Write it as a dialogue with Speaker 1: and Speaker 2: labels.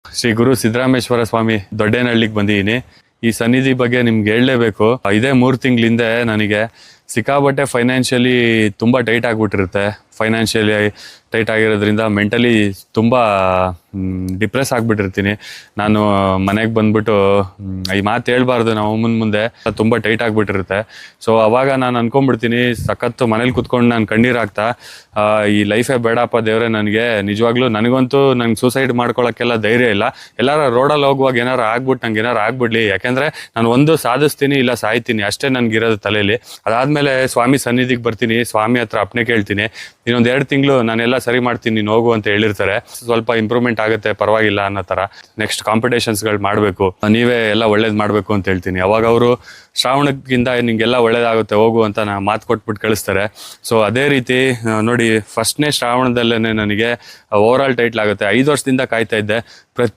Speaker 1: ಶ್ರೀ ಗುರು ಸಿದ್ದರಾಮೇಶ್ವರ ಸ್ವಾಮಿ ದೊಡ್ಡೇನಹಳ್ಳಿಗೆ ಬಂದಿದ್ದೀನಿ. ಈ ಸನ್ನಿಧಿ ಬಗ್ಗೆ ನಿಮ್ಗೆ ಹೇಳಲೇಬೇಕು. ಇದೇ 3 ತಿಂಗಳಿಂದ ನನಗೆ ಸಿಕ್ಕಾಬಟ್ಟೆ ಫೈನಾನ್ಷಿಯಲಿ ತುಂಬ ಟೈಟ್ ಆಗಿಬಿಟ್ಟಿರುತ್ತೆ. ಫೈನಾನ್ಷಿಯಲಿ ಟೈಟ್ ಆಗಿರೋದ್ರಿಂದ ಮೆಂಟಲಿ ತುಂಬ ಡಿಪ್ರೆಸ್ ಆಗಿಬಿಟ್ಟಿರ್ತೀನಿ. ನಾನು ಮನೆಗೆ ಬಂದ್ಬಿಟ್ಟು ಈ ಮಾತು ಹೇಳ್ಬಾರ್ದು ನಾವು ಮುಂದೆ ತುಂಬ ಟೈಟ್ ಆಗಿಬಿಟ್ಟಿರುತ್ತೆ. ಸೊ ಅವಾಗ ನಾನು ಅನ್ಕೊಂಡ್ಬಿಡ್ತೀನಿ, ಸಖತ್ತು ಮನೇಲಿ ಕುತ್ಕೊಂಡು ನಾನು ಕಣ್ಣೀರು ಹಾಕ್ತಾ ಈ ಲೈಫೇ ಬೇಡಪ್ಪ ದೇವ್ರೆ, ನನಗೆ ನಿಜವಾಗ್ಲೂ ನನಗಂತೂ ನಂಗೆ ಸೂಸೈಡ್ ಮಾಡ್ಕೊಳ್ಳೋಕ್ಕೆಲ್ಲ ಧೈರ್ಯ ಇಲ್ಲ. ಎಲ್ಲಾರ ರೋಡಲ್ಲಿ ಹೋಗುವಾಗ ಏನಾರು ಆಗ್ಬಿಟ್ಟು ನಂಗೆ ಏನಾರು ಆಗ್ಬಿಡ್ಲಿ, ಯಾಕೆಂದರೆ ನಾನು ಒಂದು ಸಾಧಿಸ್ತೀನಿ ಇಲ್ಲ ಸಾಯ್ತೀನಿ ಅಷ್ಟೇ ನನಗಿರೋದು ತಲೆಯಲ್ಲಿ. ಅದಾದಮೇಲೆ ಸ್ವಾಮಿ ಸನ್ನಿಧಿಗೆ ಬರ್ತೀನಿ, ಸ್ವಾಮಿ ಹತ್ರ ಅಪ್ಪಣೆ ಕೇಳ್ತೀನಿ, ಇನ್ನೊಂದು 2 ತಿಂಗಳು ನಾನೆಲ್ಲ ಸರಿ ಮಾಡ್ತೀನಿ, ನೀನು ಹೋಗು ಅಂತ ಹೇಳಿರ್ತಾರೆ. ಸ್ವಲ್ಪ ಇಂಪ್ರೂವ್ಮೆಂಟ್ ಆಗುತ್ತೆ, ಪರವಾಗಿಲ್ಲ ಅನ್ನೋ ಥರ. ನೆಕ್ಸ್ಟ್ ಕಾಂಪಿಟೇಷನ್ಸ್ಗಳು ಮಾಡಬೇಕು, ನೀವೇ ಎಲ್ಲ ಒಳ್ಳೇದು ಮಾಡಬೇಕು ಅಂತ ಹೇಳ್ತೀನಿ. ಅವಾಗ ಅವರು ಶ್ರಾವಣಕ್ಕಿಂತ ನಿಂಗೆಲ್ಲ ಒಳ್ಳೇದಾಗುತ್ತೆ ಹೋಗು ಅಂತ ಮಾತು ಕೊಟ್ಬಿಟ್ಟು ಕಳಿಸ್ತಾರೆ. ಸೊ ಅದೇ ರೀತಿ ನೋಡಿ, ಫಸ್ಟ್ನೇ ಶ್ರಾವಣದಲ್ಲೇ ನನಗೆ ಓವರ್ ಆಲ್ ಟೈಟ್ಲ್ ಆಗುತ್ತೆ. 5 ವರ್ಷದಿಂದ ಕಾಯ್ತಾ ಇದ್ದೆ.